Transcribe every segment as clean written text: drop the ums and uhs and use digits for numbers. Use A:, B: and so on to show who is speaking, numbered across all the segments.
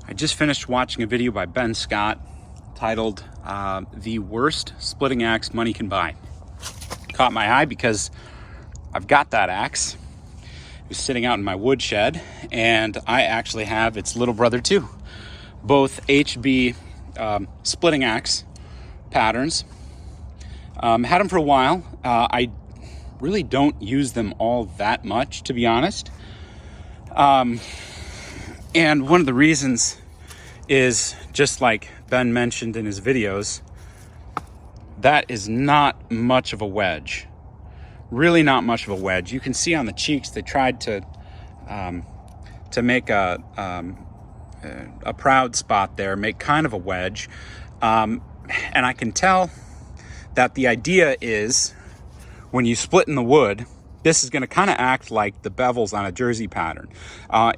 A: I just finished watching a video by Ben Scott titled The Worst Splitting Axe Money Can Buy. Caught my eye because I've got that axe. It was sitting out in my woodshed, and I actually have its little brother too. Both HB splitting axe patterns. Had them for a while. I really don't use them all that much, to be honest. And one of the reasons is, just like Ben mentioned in his videos, that is not much of a wedge. Really not much of a wedge. You can see on the cheeks they tried to make a proud spot there, make kind of a wedge. And I can tell that the idea is when you split in the wood, this is going to kind of act like the bevels on a jersey pattern.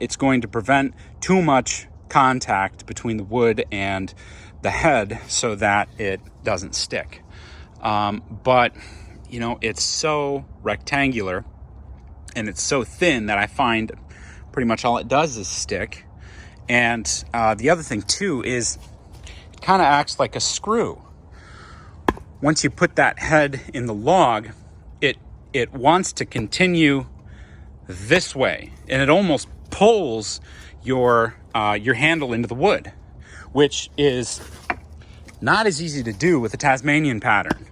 A: It's going to prevent too much contact between the wood and the head so that it doesn't stick. But, you know, it's so rectangular and it's so thin that I find pretty much all it does is stick. And the other thing too is it kind of acts like a screw. Once you put that head in the log, it wants to continue this way, and it almost pulls your handle into the wood, which is not as easy to do with a Tasmanian pattern.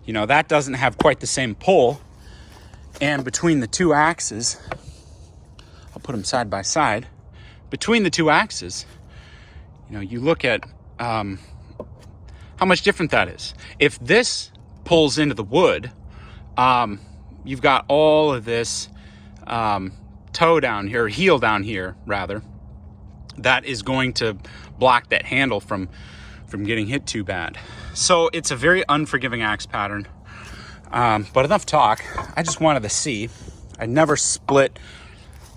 A: You know, that doesn't have quite the same pull. And between the two axes, I'll put them side by side. Between the two axes, you know, you look at how much different that is. If this pulls into the wood, you've got all of this toe down here, heel down here rather, that is going to block that handle from getting hit too bad. So it's a very unforgiving axe pattern. But enough talk. I just wanted to see. I never split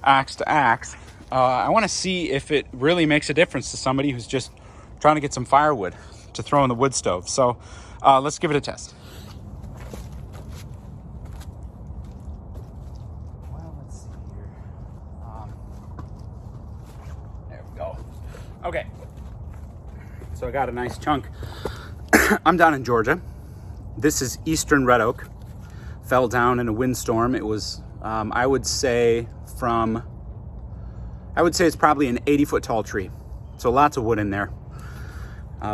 A: axe to axe. I want to see if it really makes a difference to somebody who's just trying to get some firewood to throw in the wood stove. So let's give it a test. Okay, so I got a nice chunk. I'm down in Georgia. This is eastern red oak. Fell down in a windstorm. It was, I would say it's probably an 80-foot tall tree. So lots of wood in there.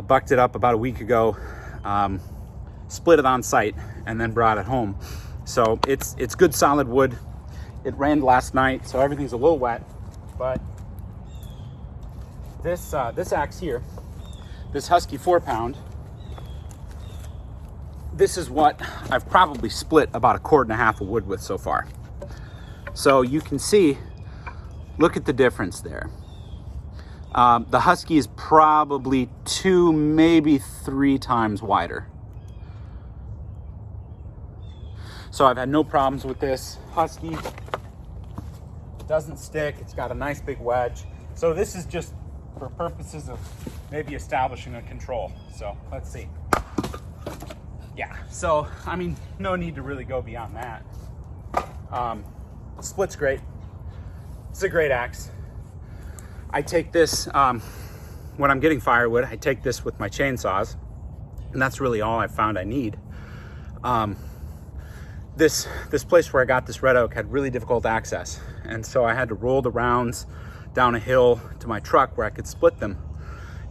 A: Bucked it up about a week ago, split it on site, and then brought it home. So it's good solid wood. It rained last night, so everything's a little wet, but this axe here, this Husky 4-pound, this is what I've probably split about 1.5 cords of wood with so far. So you can see, look at the difference there. The Husky is probably 2, maybe 3 times wider. So I've had no problems with this Husky. It doesn't stick. It's got a nice big wedge. So this is just for purposes of maybe establishing a control. So let's see. Yeah, so I mean, no need to really go beyond that. Split's great. It's a great axe. I take this, when I'm getting firewood, I take this with my chainsaws, and that's really all I found I need. This place where I got this red oak had really difficult access, and so I had to roll the rounds down a hill to my truck where I could split them.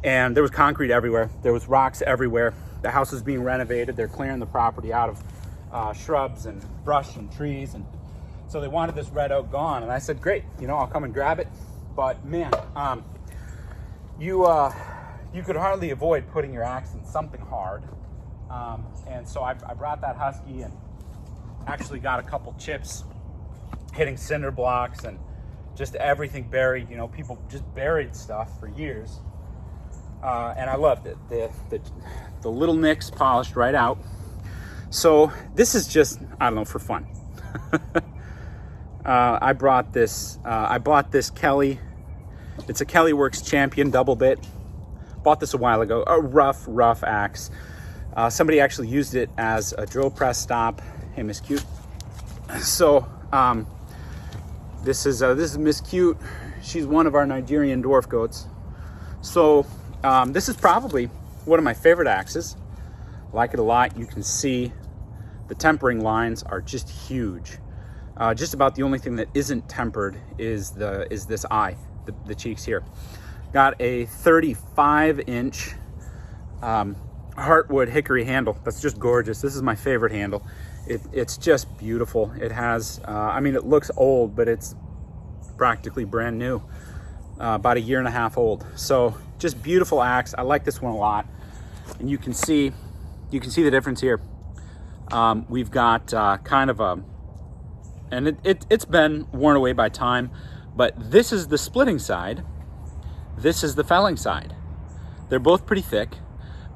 A: And there was concrete everywhere. There was rocks everywhere. The house was being renovated. They're clearing the property out of shrubs and brush and trees. And so they wanted this red oak gone. And I said, great, you know, I'll come and grab it. But man, you could hardly avoid putting your axe in something hard. And so I brought that Husky and actually got a couple chips hitting cinder blocks and just everything buried. You know, people just buried stuff for years. And I loved it. The little nicks polished right out. So this is just, I don't know, for fun. I bought this Kelly. It's a Kelly Works Champion double bit. Bought this a while ago. A rough axe. Somebody actually used it as a drill press stop. Hey, Miss Cute. So this is Miss Cute. She's one of our Nigerian dwarf goats. So this is probably one of my favorite axes. I like it a lot. You can see the tempering lines are just huge. Just about the only thing that isn't tempered is this eye, the cheeks here. Got a 35-inch heartwood hickory handle. That's just gorgeous. This is my favorite handle. It's just beautiful. It has, I mean, it looks old, but it's practically brand new. About 1.5 years old. So just beautiful axe. I like this one a lot. And you can see the difference here. We've got kind of a, and it's been worn away by time, but this is the splitting side. This is the felling side. They're both pretty thick,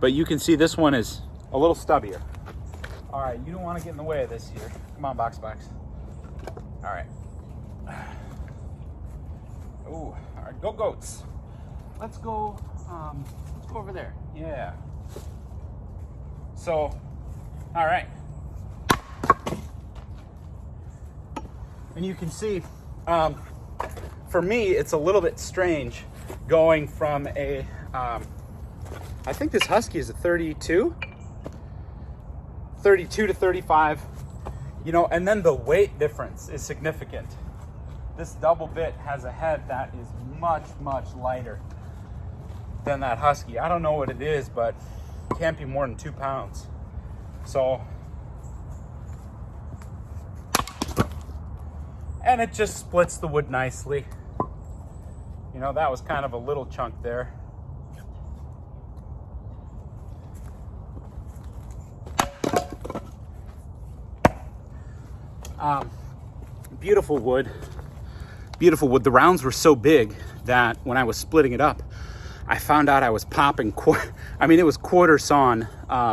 A: but you can see this one is a little stubbier. All right, you don't want to get in the way of this here. Come on, box. All right. Ooh, all right, go goats. Let's go over there. Yeah. So, all right. And you can see, for me, it's a little bit strange going from a, I think this Husky is a 32 to 35, you know, and then the weight difference is significant. This double bit has a head that is much, much lighter than that Husky. I don't know what it is, but it can't be more than 2 pounds. So, and it just splits the wood nicely. You know, that was kind of a little chunk there. Beautiful wood. Beautiful wood. The rounds were so big that when I was splitting it up, I found out I was popping, it was quarter-sawn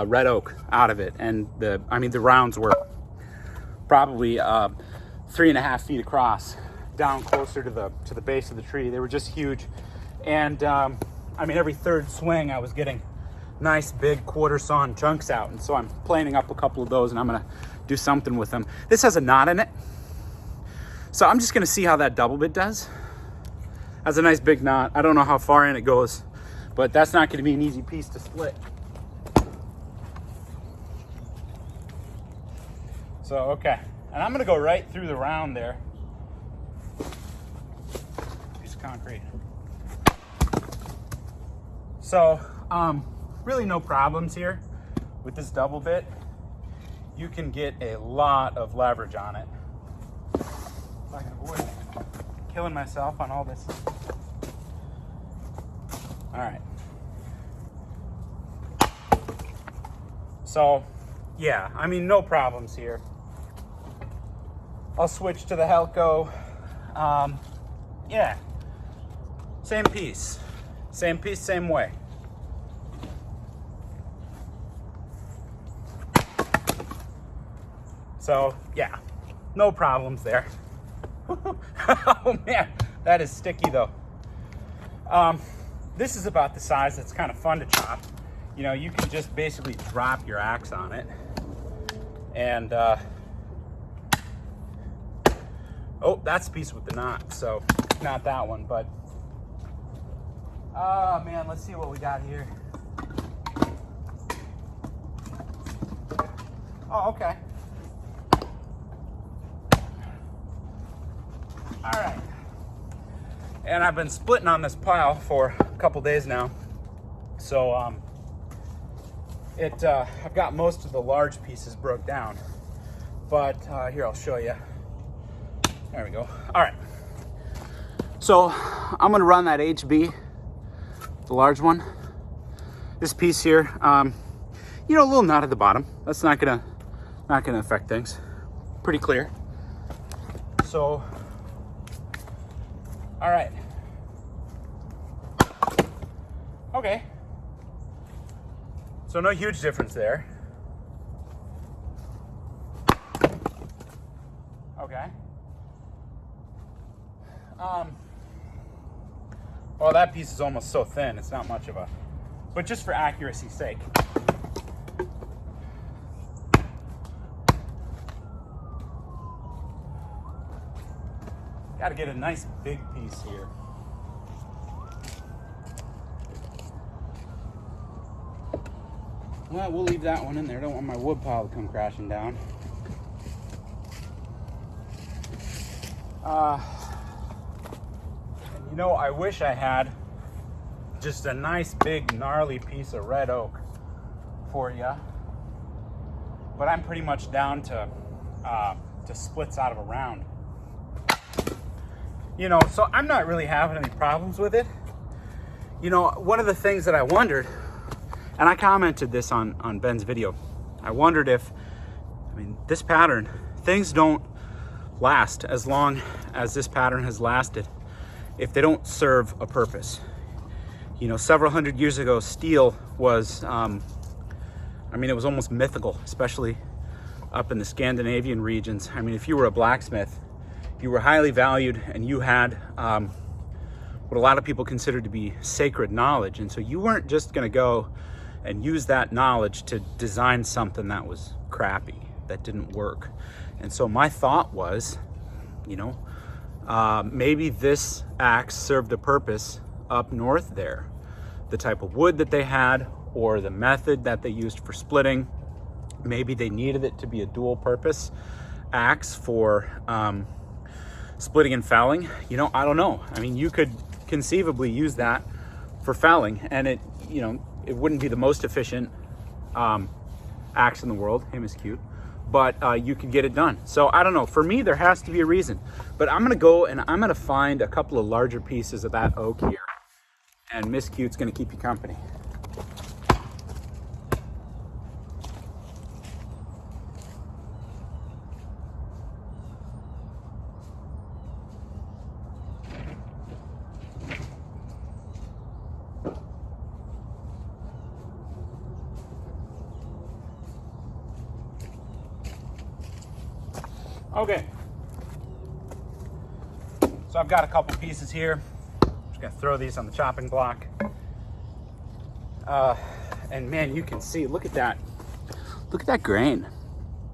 A: red oak out of it. And the rounds were probably 3.5 feet across, down closer to the base of the tree. They were just huge. And every third swing I was getting nice big quarter-sawn chunks out. And so I'm planing up a couple of those and I'm gonna do something with them. This has a knot in it. So I'm just gonna see how that double bit does. Has a nice big knot. I don't know how far in it goes, but that's not gonna be an easy piece to split. So, okay. And I'm gonna go right through the round there. Piece of concrete. So, really no problems here with this double bit. You can get a lot of leverage on it. If I can avoid killing myself on all this. All right. So, yeah, no problems here. I'll switch to the Helco. Yeah, same piece, same way. So, yeah, no problems there. Oh man, that is sticky though. This is about the size that's kind of fun to chop. You know, you can just basically drop your axe on it. And, oh, that's the piece with the knot, so not that one, but, oh man, let's see what we got here. Oh, okay. All right. And I've been splitting on this pile for a couple days now. So, I've got most of the large pieces broke down, but here, I'll show you. There we go. All right. So I'm gonna run that HB, the large one. This piece here, a little knot at the bottom. That's not gonna affect things. Pretty clear. So, all right. Okay. So no huge difference there. Okay. Well, that piece is almost so thin, it's not much of a, but just for accuracy's sake. Got to get a nice big piece here. Well, we'll leave that one in there. Don't want my wood pile to come crashing down. And you know, I wish I had just a nice big gnarly piece of red oak for you, but I'm pretty much down to splits out of a round. You know, so I'm not really having any problems with it. You know, one of the things that I wondered, and I commented this on Ben's video, I wondered if, I mean, this pattern, things don't last as long as this pattern has lasted if they don't serve a purpose. You know, several hundred years ago, steel was, I mean, it was almost mythical, especially up in the Scandinavian regions. I mean, if you were a blacksmith, you were highly valued, and you had what a lot of people considered to be sacred knowledge. And so you weren't just going to go and use that knowledge to design something that was crappy, that didn't work. And so my thought was, you know, maybe this axe served a purpose up north there. The type of wood that they had, or the method that they used for splitting. Maybe they needed it to be a dual purpose axe for splitting and felling. You know, I don't know. I mean, you could conceivably use that for felling, and it, you know, it wouldn't be the most efficient axe in the world. Him is cute. But you could get it done. So I don't know. For me, there has to be a reason. But I'm gonna go and I'm gonna find a couple of larger pieces of that oak here, and Miss Cute's gonna keep you company. Okay, so I've got a couple pieces here. Just gonna throw these on the chopping block. And man, you can see, look at that. Look at that grain.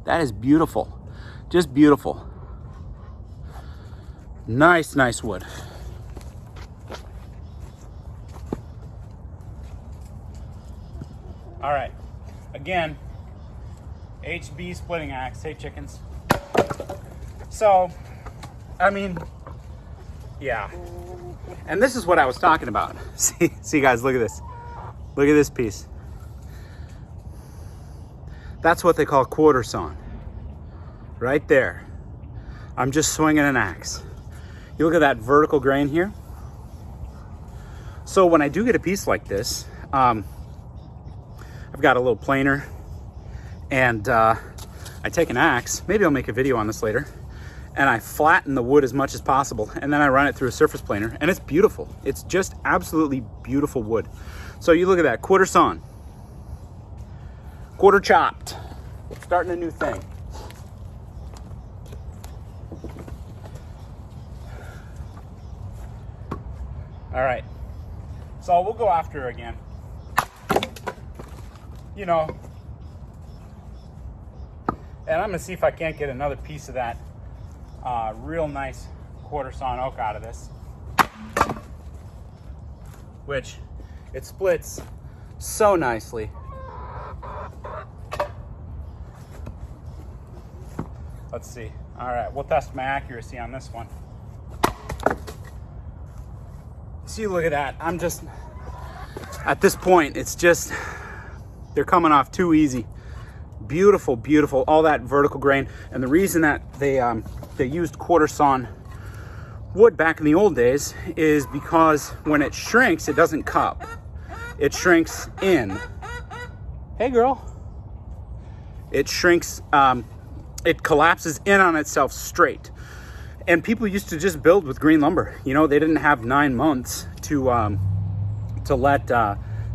A: That is beautiful, just beautiful. Nice, nice wood. All right, again, HB splitting axe. Hey, chickens. So, I mean, yeah. And this is what I was talking about. See guys, look at this. Look at this piece. That's what they call quarter-sawn. Right there. I'm just swinging an axe. You look at that vertical grain here. So when I do get a piece like this, I've got a little planer, and I take an axe, maybe I'll make a video on this later, and I flatten the wood as much as possible, and then I run it through a surface planer, and it's beautiful. It's just absolutely beautiful wood. So you look at that, quarter sawn, quarter chopped, starting a new thing. All right, so we'll go after her again. You know, and I'm gonna see if I can't get another piece of that real nice quarter sawn oak out of this, which it splits so nicely. Let's see. All right, we'll test my accuracy on this one. See, look at that. I'm just, at this point, it's just, they're coming off too easy. Beautiful, beautiful, all that vertical grain. And the reason that they used quarter sawn wood back in the old days is because when it shrinks, it doesn't cup. It shrinks in. Hey girl. It shrinks, it collapses in on itself straight. And people used to just build with green lumber. You know, they didn't have 9 months to let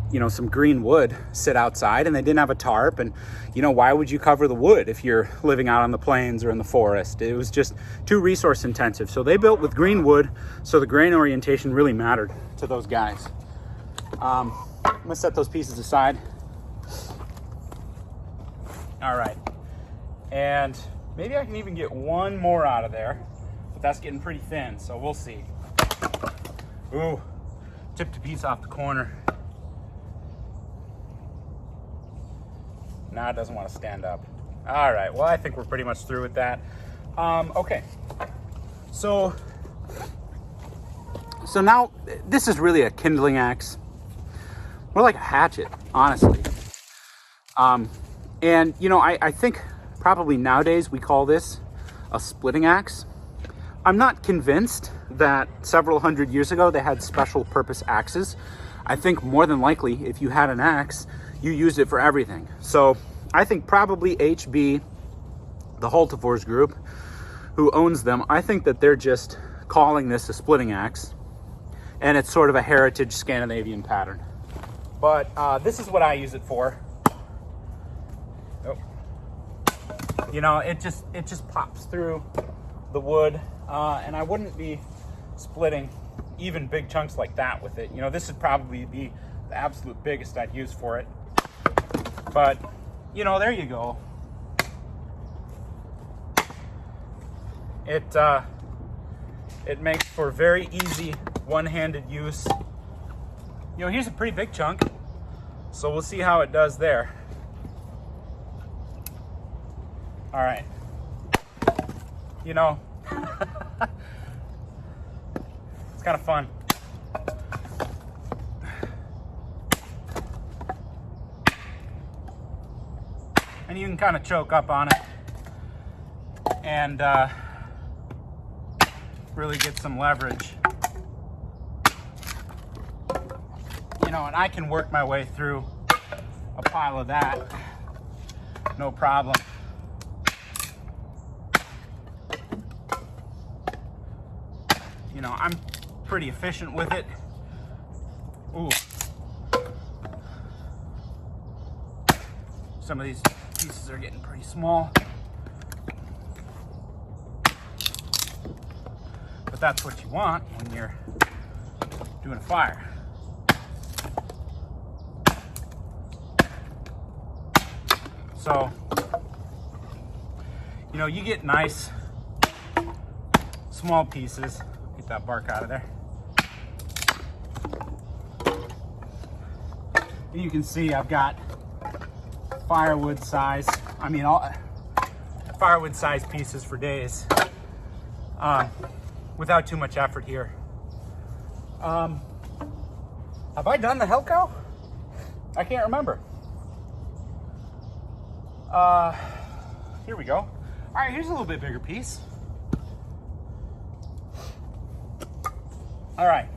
A: you know, some green wood sit outside, and they didn't have a tarp. And you know, why would you cover the wood if you're living out on the plains or in the forest? It was just too resource intensive. So they built with green wood, so the grain orientation really mattered to those guys. I'm gonna set those pieces aside. All right, and maybe I can even get one more out of there, but that's getting pretty thin, so we'll see. Ooh, tipped a piece off the corner. Now it doesn't want to stand up. All right, well, I think we're pretty much through with that. Okay, so now this is really a kindling axe. More like a hatchet, honestly. And you know, I think probably nowadays we call this a splitting axe. I'm not convinced that several hundred years ago they had special purpose axes. I think more than likely, if you had an axe, you used it for everything. So I think probably HB, the Hultafors group, who owns them, I think that they're just calling this a splitting axe, and it's sort of a heritage Scandinavian pattern. But this is what I use it for. Oh. You know, it just pops through the wood, and I wouldn't be splitting even big chunks like that with it. You know, this would probably be the absolute biggest I'd use for it. But, you know, there you go. It makes for very easy one-handed use. You know, here's a pretty big chunk, so we'll see how it does there. All right. You know, it's kind of fun. And you can kind of choke up on it and really get some leverage. You know, and I can work my way through a pile of that, no problem. You know, I'm pretty efficient with it. Ooh. Some of these pieces are getting pretty small. But that's what you want when you're doing a fire. So, you know, you get nice small pieces. Get that bark out of there. And you can see I've got firewood size, all firewood size pieces for days, without too much effort here. Have I done the hell cow? I can't remember. Here we go. All right, here's a little bit bigger piece. All right,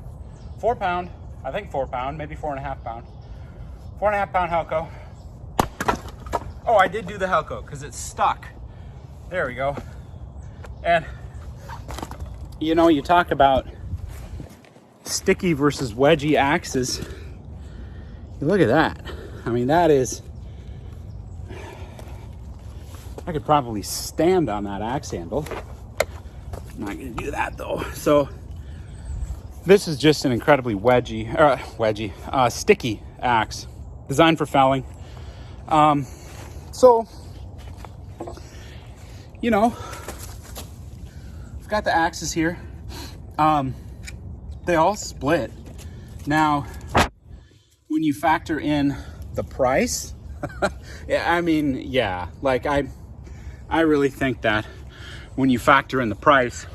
A: 4 pound, I think 4 pound, maybe 4.5 pound. 4.5 pound Helco. Oh, I did do the Helco because it's stuck. There we go. And you know, you talk about sticky versus wedgy axes. Look at that. I mean, that is, I could probably stand on that axe handle. I'm not gonna do that though. So this is just an incredibly sticky axe, designed for felling. So, you know, I've got the axes here. They all split. Now, when you factor in the price, yeah, like I really think that when you factor in the price,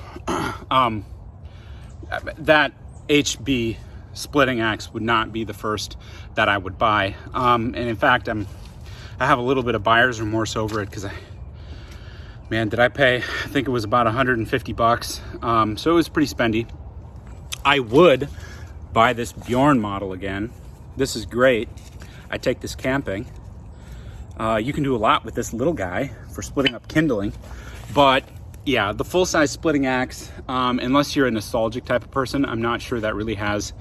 A: that HB splitting axe would not be the first that I would buy. And in fact, I have a little bit of buyer's remorse over it because did I pay? I think it was about 150 bucks. So it was pretty spendy. I would buy this Bjorn model again. This is great. I take this camping. You can do a lot with this little guy for splitting up kindling, but yeah, the full-size splitting axe, unless you're a nostalgic type of person, I'm not sure that really has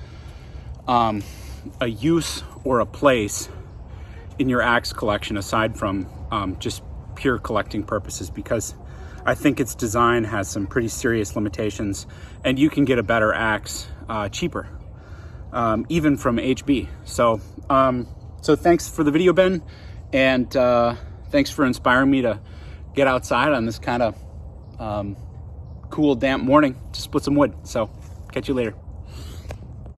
A: a use or a place in your axe collection aside from just pure collecting purposes, because I think its design has some pretty serious limitations, and you can get a better axe cheaper, even from HB. So thanks for the video, Ben, and thanks for inspiring me to get outside on this kind of cool, damp morning to split some wood. So catch you later.